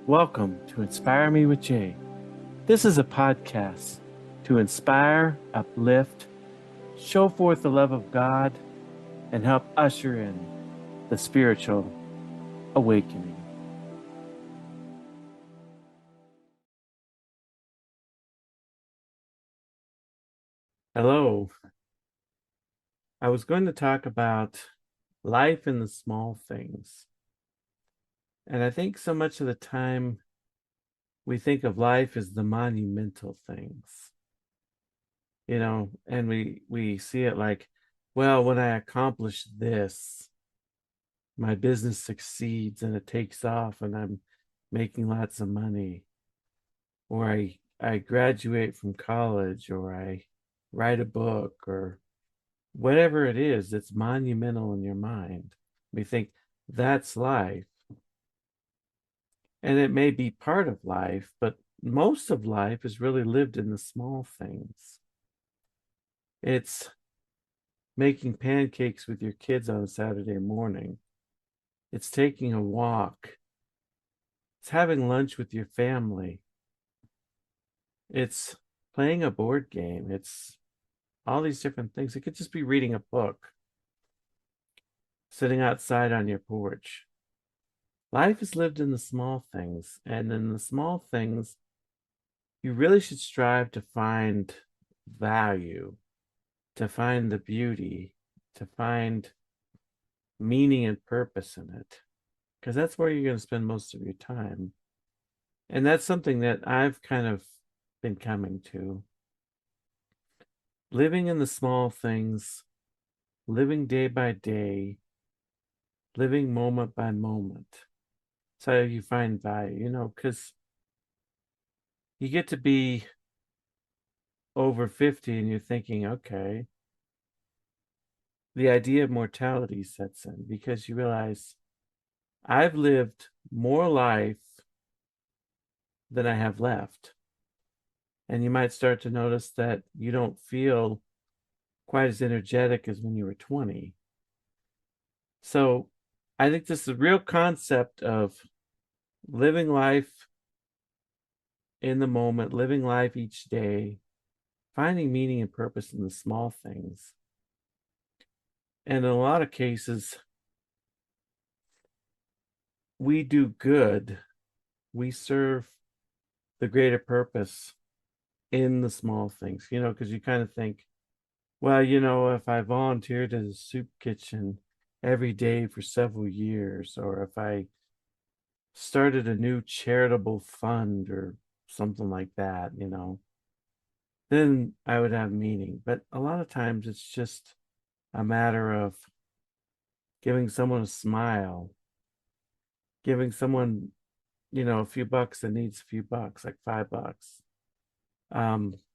Welcome to Inspire Me with Jay. This is a podcast to inspire, uplift, show forth the love of God, and help usher in the spiritual awakening. Hello. I was going to talk about life in the small things. And I think so much of the time we think of life as the monumental things, and we see it like, well, when I accomplish this, my business succeeds and it takes off and I'm making lots of money, or I graduate from college, or I write a book, or whatever it is that's monumental in your mind. We think that's life. And it may be part of life, but most of life is really lived in the small things. It's making pancakes with your kids on a Saturday morning. It's taking a walk. It's having lunch with your family. It's playing a board game. It's all these different things. It could just be reading a book, sitting outside on your porch. Life is lived in the small things, and in the small things, you really should strive to find value, to find the beauty, to find meaning and purpose in it, because that's where you're going to spend most of your time. And that's something that I've kind of been coming to. Living in the small things, living day by day, living moment by moment. That's how you find value, because you get to be over 50 and you're thinking, okay, the idea of mortality sets in, because you realize I've lived more life than I have left. And you might start to notice that you don't feel quite as energetic as when you were 20. So I think this is a real concept of living life in the moment, living life each day, finding meaning and purpose in the small things. And in a lot of cases, we do good. We serve the greater purpose in the small things, because you kind of think, well, if I volunteered at a soup kitchen every day for several years, or if I started a new charitable fund or something like that, then I would have meaning. But a lot of times it's just a matter of giving someone a smile, giving someone, a few bucks that needs a few bucks, like $5.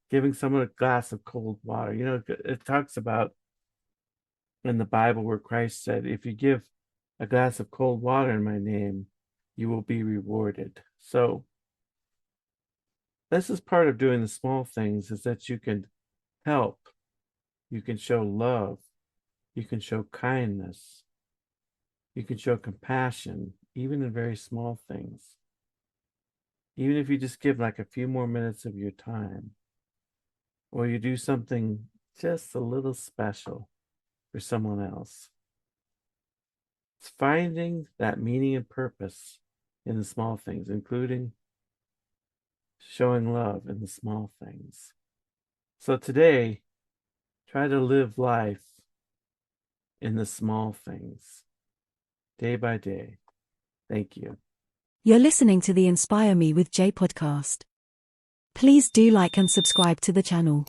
Giving someone a glass of cold water. It talks about in the Bible where Christ said, if you give a glass of cold water in my name, you will be rewarded. So this is part of doing the small things, is that you can help, you can show love, you can show kindness, you can show compassion, even in very small things. Even if you just give like a few more minutes of your time, or you do something just a little special for someone else. It's finding that meaning and purpose in the small things, including showing love in the small things. So today, try to live life in the small things, day by day. Thank you. You're listening to the Inspire Me with Jay podcast. Please do like and subscribe to the channel,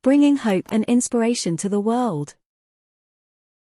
bringing hope and inspiration to the world.